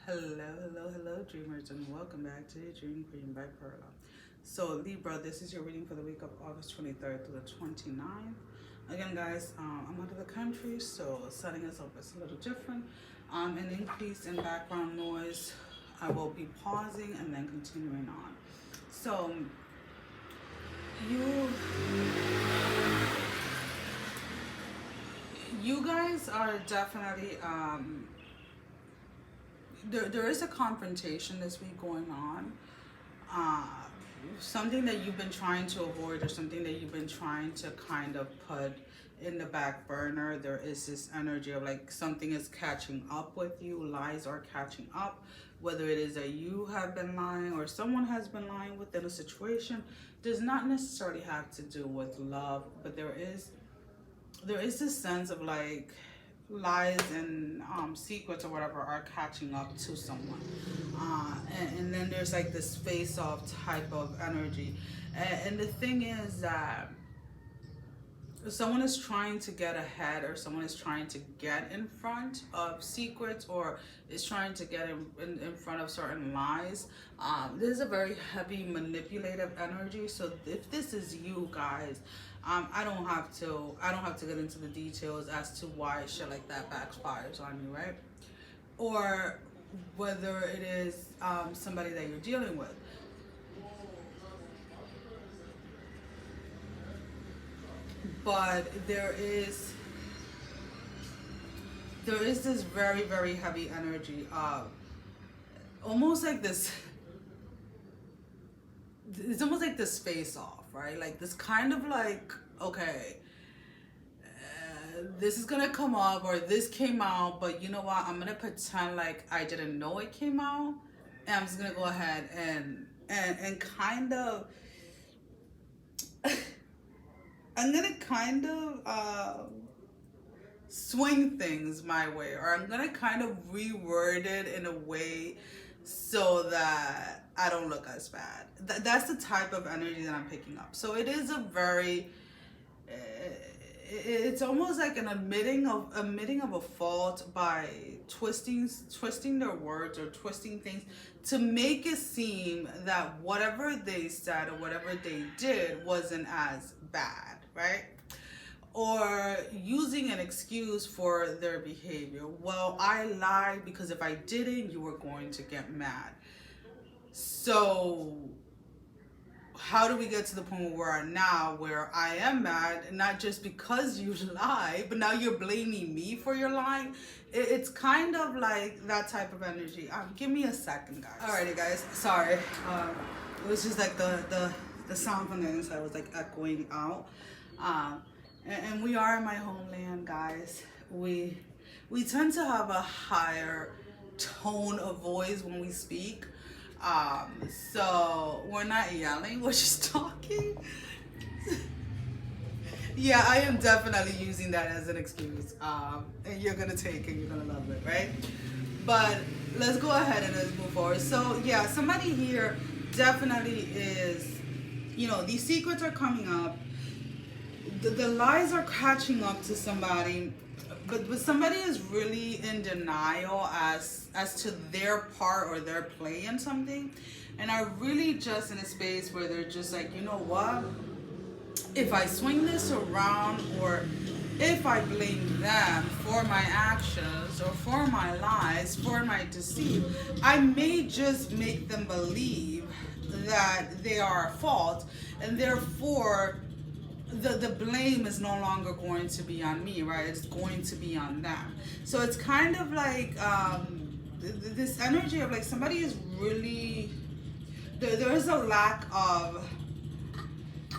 Hello, dreamers, and welcome back to the Dream Queen by Perla. So, Libra, this is your reading for the week of August 23rd to the 29th. Again, guys, I'm out of the country, so setting us up is a little different. An increase in background noise. I will be pausing and then continuing on. So, you guys are definitely there is a confrontation this week going on. Something that you've been trying to avoid, or something that you've been trying to kind of put in the back burner. There is this energy of like something is catching up with you. Lies are catching up, whether it is that you have been lying or someone has been lying within a situation. Does not necessarily have to do with love, but there is this sense of like lies and secrets or whatever are catching up to someone, and then there's like this face-off type of energy, and the thing is that someone is trying to get ahead, or someone is trying to get in front of secrets, or is trying to get in front of certain lies. This is a very heavy manipulative energy. So if this is you guys, I don't have to get into the details as to why shit like that backfires on you, right? Or whether it is somebody that you're dealing with. But there is this very, very heavy energy of almost like this. It's almost like this face off, right? Like this kind of like, okay, this is gonna come up, or this came out, but you know what? I'm gonna pretend like I didn't know it came out, and I'm just gonna go ahead and kind of. I'm gonna kind of swing things my way, or I'm gonna kind of reword it in a way so that I don't look as bad. That's the type of energy that I'm picking up. So it is a very, it's almost like an admitting of a fault by twisting their words, or twisting things to make it seem that whatever they said or whatever they did wasn't as bad, right? Or using an excuse for their behavior. Well, I lied because if I didn't, you were going to get mad. So how do we get to the point where we're at now, where I am mad, not just because you lied, but now you're blaming me for your lying? It's kind of like that type of energy. Give me a second, guys. Alrighty, guys. Sorry. It was just like the sound from the inside was like echoing out. And we are in my homeland, guys. We tend to have a higher tone of voice when we speak. So we're not yelling, we're just talking. Yeah, I am definitely using that as an excuse. And you're gonna take it, you're gonna love it, right? But let's go ahead and let's move forward. So yeah, somebody here definitely is, these secrets are coming up. The lies are catching up to somebody, but somebody is really in denial as to their part or their play in something, and are really just in a space where they're just like, you know what, if I swing this around, or if I blame them for my actions or for my lies, for my deceit, I may just make them believe that they are at fault, and therefore the blame is no longer going to be on me, right? It's going to be on them. So it's kind of like this energy of like somebody is really, there is a lack of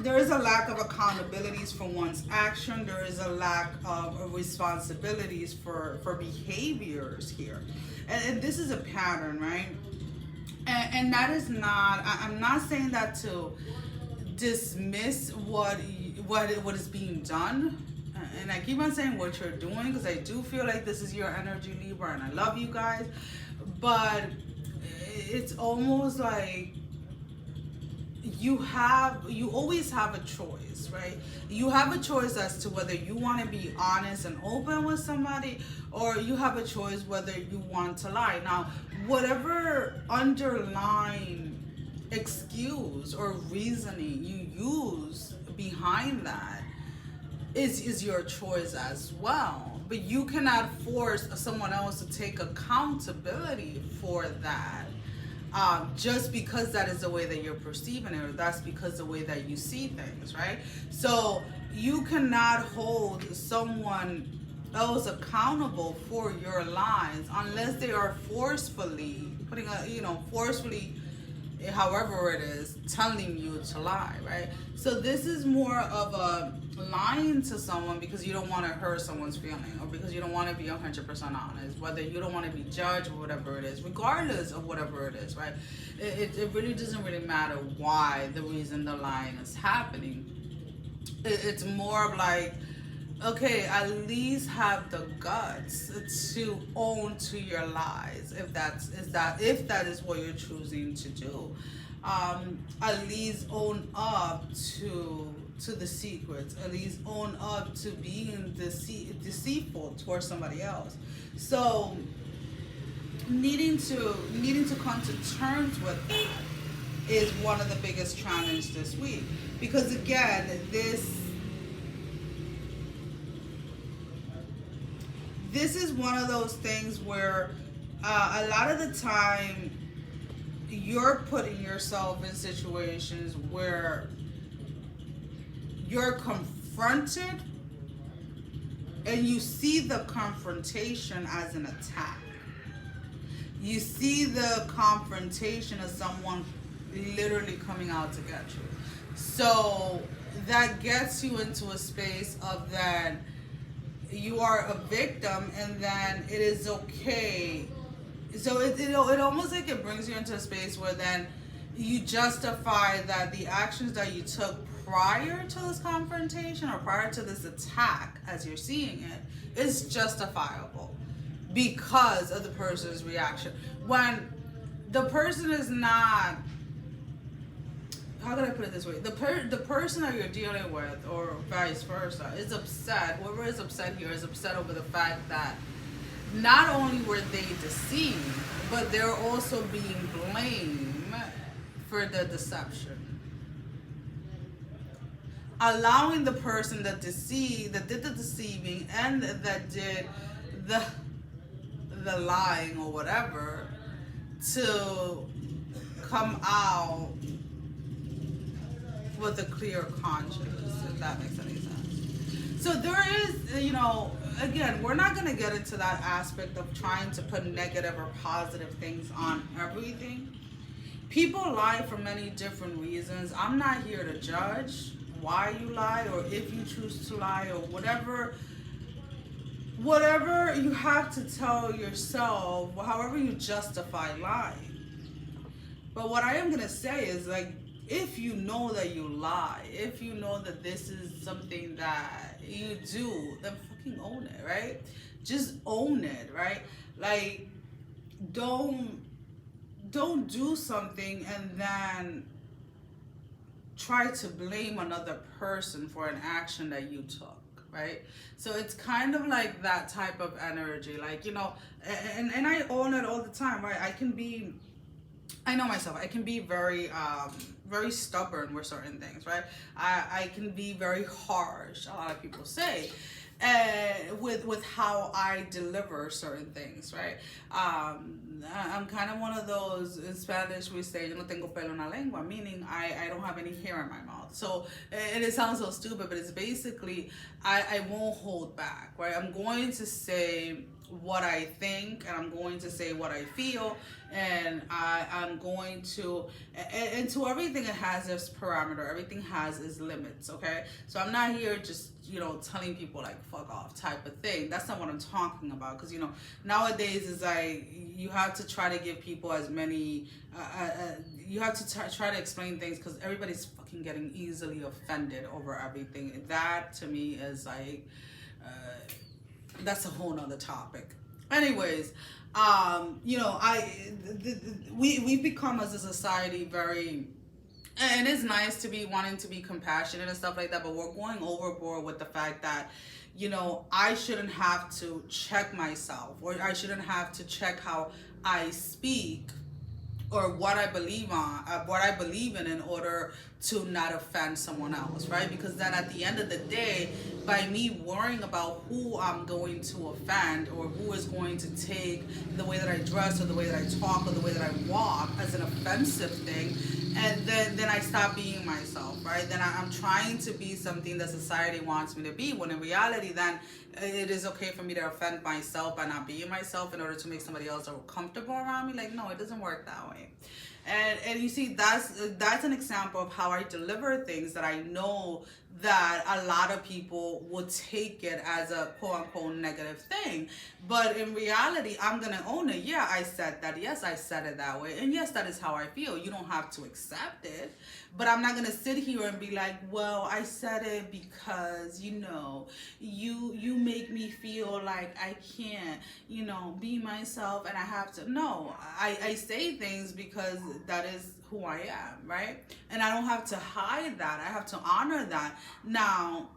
accountabilities for one's action. There is a lack of responsibilities for behaviors here, and this is a pattern, right? And that is not, I'm not saying that to dismiss what is being done, and I keep on saying what you're doing, because I do feel like this is your energy, Libra, and I love you guys, but it's almost like you always have a choice, right? You have a choice as to whether you want to be honest and open with somebody, or you have a choice whether you want to lie. Now, whatever underlying excuse or reasoning you use behind that is your choice as well. But you cannot force someone else to take accountability for that, just because that is the way that you're perceiving it, or that's because the way that you see things, right? So you cannot hold someone else accountable for your lies unless they are forcefully forcefully, however it is, telling you to lie, right? So this is more of a lying to someone because you don't want to hurt someone's feeling, or because you don't want to be 100% honest, whether you don't want to be judged or whatever it is, regardless of whatever it is, right? It really doesn't really matter why, the reason the lying is happening. It's more of like, okay, at least have the guts to own to your lies, if that is what you're choosing to do. At least own up to the secrets. At least own up to being deceitful towards somebody else. So needing to come to terms with that is one of the biggest challenges this week, because again, this is one of those things where a lot of the time you're putting yourself in situations where you're confronted and you see the confrontation as an attack. You see the confrontation as someone literally coming out to get you. So that gets you into a space of that you are a victim, and then it is okay. So it almost like it brings you into a space where then you justify that the actions that you took prior to this confrontation or prior to this attack, as you're seeing it, is justifiable because of the person's reaction. When the person is not, how can I put it this way? The person that you're dealing with, or vice versa, is upset. Whoever is upset here is upset over the fact that not only were they deceived, but they're also being blamed for the deception. Allowing the person that did the deceiving and that did the lying or whatever to come out with a clear conscience, if that makes any sense. So there is, again, we're not going to get into that aspect of trying to put negative or positive things on everything. People lie for many different reasons. I'm not here to judge why you lie, or if you choose to lie, or whatever you have to tell yourself, however you justify lying. But what I am going to say is, like, if you know that you lie, if you know that this is something that you do, then fucking own it, right? Just own it, right? Like, don't do something and then try to blame another person for an action that you took, right? So it's kind of like that type of energy, like, and I own it all the time, right? I know myself, I can be very stubborn with certain things, right? I can be very harsh, a lot of people say, with how I deliver certain things, right? I'm kind of one of those, in Spanish we say, yo no tengo pelo en la lengua, meaning I don't have any hair in my mouth. So, and it sounds so stupid, but it's basically, I won't hold back, right? I'm going to say what I think, and I'm going to say what I feel, and I'm going to, and to everything it has its parameter, everything has its limits, okay? So I'm not here just, telling people like fuck off type of thing. That's not what I'm talking about, because nowadays is like, you have to try to give people as many, you have to try to explain things, because everybody's fucking getting easily offended over everything. That to me is like, that's a whole nother topic. Anyways, we've become as a society very, and it's nice to be wanting to be compassionate and stuff like that, but we're going overboard with the fact that, you know, I shouldn't have to check myself, or I shouldn't have to check how I speak, or what I believe what I believe in order to not offend someone else, right? Because then at the end of the day, by me worrying about who I'm going to offend, or who is going to take the way that I dress, or the way that I talk, or the way that I walk as an offensive thing, and then I stop being myself, right? Then I'm trying to be something that society wants me to be, when in reality, then it is okay for me to offend myself by not being myself in order to make somebody else comfortable around me. Like, no, it doesn't work that way. And you see, that's an example of how I deliver things that I know that a lot of people would take it as a quote unquote negative thing. But in reality, I'm gonna own it. Yeah, I said that. Yes, I said it that way. And yes, that is how I feel. You don't have to accept it. But I'm not gonna sit here and be like, well, I said it because, you know, you make me feel like I can't, you know, be myself, and I have to. No, I say things because that is who I am, right? And I don't have to hide that. I have to honor that. Now,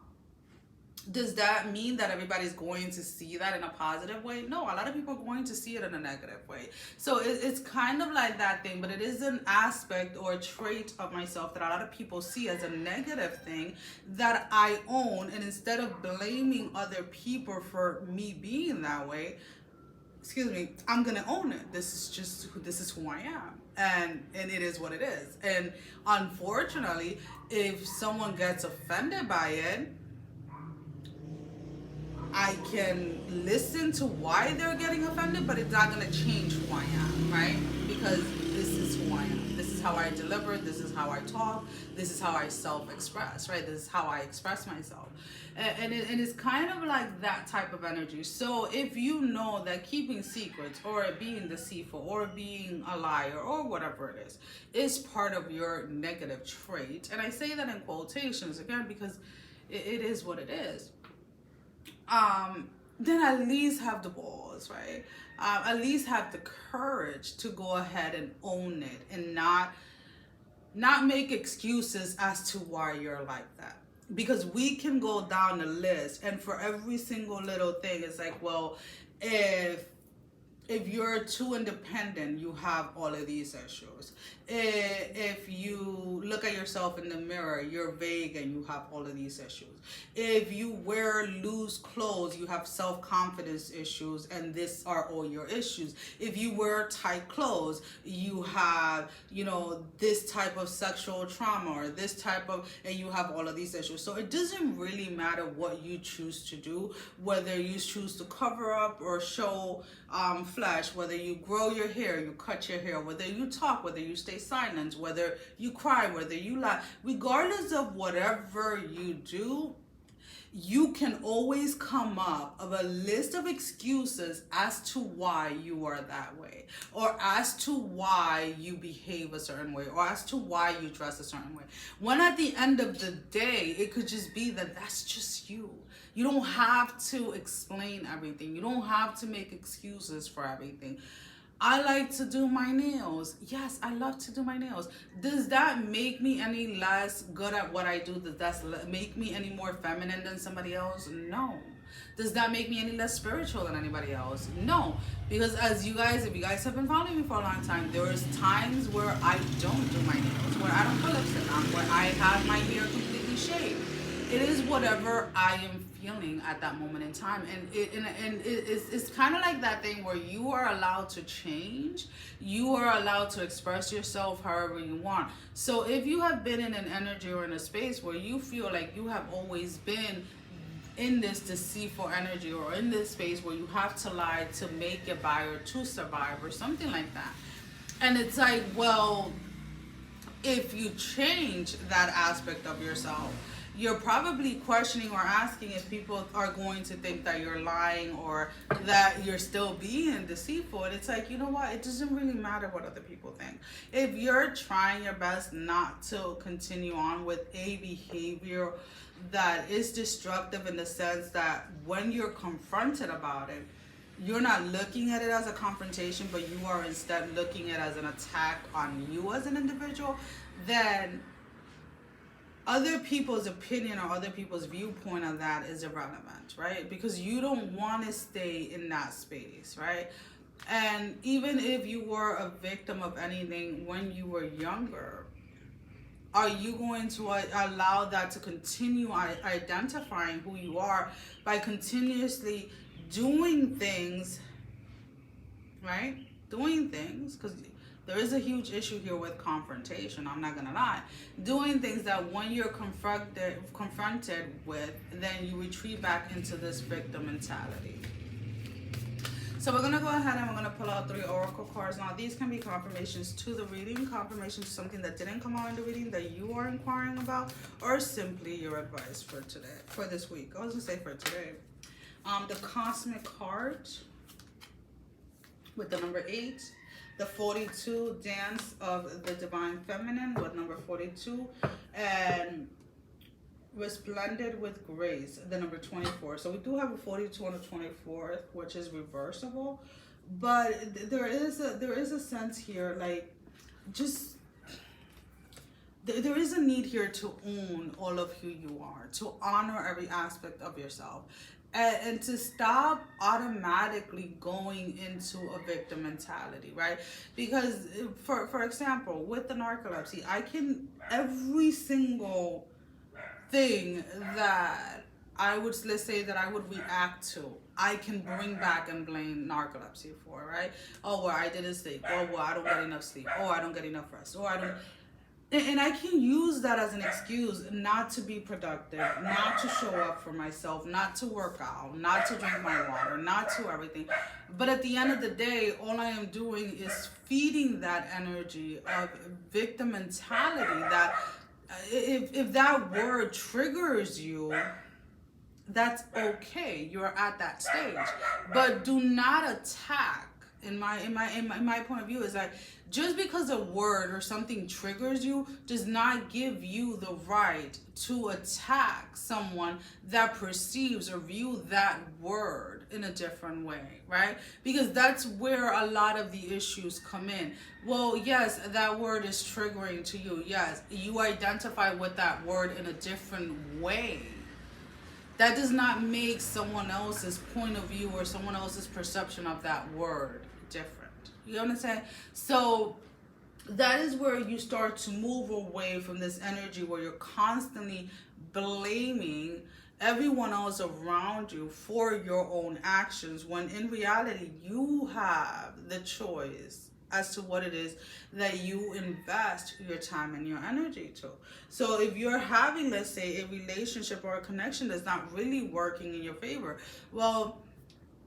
does that mean that everybody's going to see that in a positive way? No, a lot of people are going to see it in a negative way. So it's kind of like that thing, but it is an aspect or a trait of myself that a lot of people see as a negative thing that I own. And instead of blaming other people for me being that way, excuse me, I'm gonna own it. This is who I am, and it is what it is. And unfortunately, if someone gets offended by it, I can listen to why they're getting offended, but it's not gonna change who I am, right? Because this is who I am. This is how I deliver. This is how I talk. This is how I self-express, right? This is how I express myself. And it's kind of like that type of energy. So if you know that keeping secrets, or being deceitful, or being a liar, or whatever it is part of your negative trait, and I say that in quotations again because it is what it is, then at least have the balls, right? At least have the courage to go ahead and own it, and not make excuses as to why you're like that. Because we can go down the list, and for every single little thing, it's like, well, if you're too independent, you have all of these issues. If you look at yourself in the mirror, you're vague and you have all of these issues. If you wear loose clothes, you have self-confidence issues, and these are all your issues. If you wear tight clothes, you have, you know, this type of sexual trauma, or this type of, and you have all of these issues. So it doesn't really matter what you choose to do, whether you choose to cover up or show flesh, whether you grow your hair, you cut your hair, whether you talk, whether you stay silent, whether you cry, whether you laugh, regardless of whatever you do, you can always come up of a list of excuses as to why you are that way, or as to why you behave a certain way, or as to why you dress a certain way. When at the end of the day, it could just be that that's just you. You don't have to explain everything. You don't have to make excuses for everything. I like to do my nails. Yes, I love to do my nails. Does that make me any less good at what I do? Does that make me any more feminine than somebody else? No. Does that make me any less spiritual than anybody else? No. Because as you guys, if you guys have been following me for a long time, there is times where I don't do my nails, where I don't put lipstick on, where I have my hair completely shaved. It is whatever I am feeling at that moment in time, and it's kind of like that thing where you are allowed to change, you are allowed to express yourself however you want. So if you have been in an energy or in a space where you feel like you have always been in this deceitful energy, or in this space where you have to lie to make it by, or to survive, or something like that, and it's like, well, if you change that aspect of yourself, you're probably questioning or asking if people are going to think that you're lying, or that you're still being deceitful. And it's like, you know what? It doesn't really matter what other people think. If you're trying your best not to continue on with a behavior that is destructive, in the sense that when you're confronted about it, you're not looking at it as a confrontation, but you are instead looking at it as an attack on you as an individual, then other people's opinion or other people's viewpoint on that is irrelevant, right? Because you don't want to stay in that space, right? And even if you were a victim of anything when you were younger, are you going to allow that to continue identifying who you are by continuously doing things, right? Doing things, because there is a huge issue here with confrontation, I'm not gonna lie. Doing things that when you're confronted with, then you retreat back into this victim mentality. So we're going to go ahead and we're going to pull out 3 oracle cards. Now, these can be confirmations to the reading, confirmation to something that didn't come out in the reading that you are inquiring about, or simply your advice for today, for this week. I was going to say for today. The cosmic card with the number 8, the 42 dance of the divine feminine with number 42, and resplendent with grace, the number 24. So we do have a 42 on the 24th, which is reversible, but there is a sense here, like, just there is a need here to own all of who you are, to honor every aspect of yourself, and to stop automatically going into a victim mentality, right? Because for example, with the narcolepsy, I can, every single thing that I would, let's say that I would react to, I can bring back and blame narcolepsy for, right? Oh, well, I didn't sleep. Oh, well, I don't get enough sleep. Oh, I don't get enough rest. Oh, I don't. And I can use that as an excuse not to be productive, not to show up for myself, not to work out, not to drink my water, not to everything. But at the end of the day, all I am doing is feeding that energy of victim mentality that if that word triggers you, that's okay. You're at that stage, but do not attack. In my point of view, is like, just because a word or something triggers you does not give you the right to attack someone that perceives or view that word in a different way, right? Because that's where a lot of the issues come in. Well, yes, that word is triggering to you. Yes, you identify with that word in a different way. That does not make someone else's point of view or someone else's perception of that word different. You understand? So that is where you start to move away from this energy where you're constantly blaming everyone else around you for your own actions, when in reality you have the choice as to what it is that you invest your time and your energy to. So if you're having, let's say, a relationship or a connection that's not really working in your favor, well,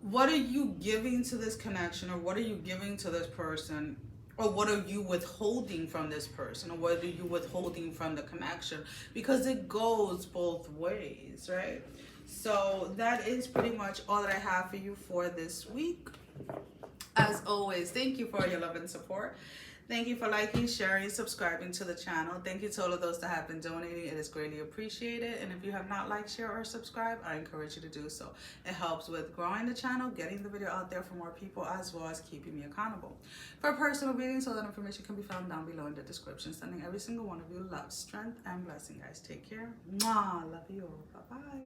what are you giving to this connection, or what are you giving to this person, or what are you withholding from this person, or what are you withholding from the connection? Because it goes both ways, right? So that is pretty much all that I have for you for this week. As always, thank you for your love and support. Thank you for liking, sharing, subscribing to the channel. Thank you to all of those that have been donating. It is greatly appreciated. And if you have not liked, share, or subscribed, I encourage you to do so. It helps with growing the channel, getting the video out there for more people, as well as keeping me accountable. For personal readings, all that information can be found down below in the description. Sending every single one of you love, strength, and blessing, guys. Take care. Mwah. Love you all. Bye-bye.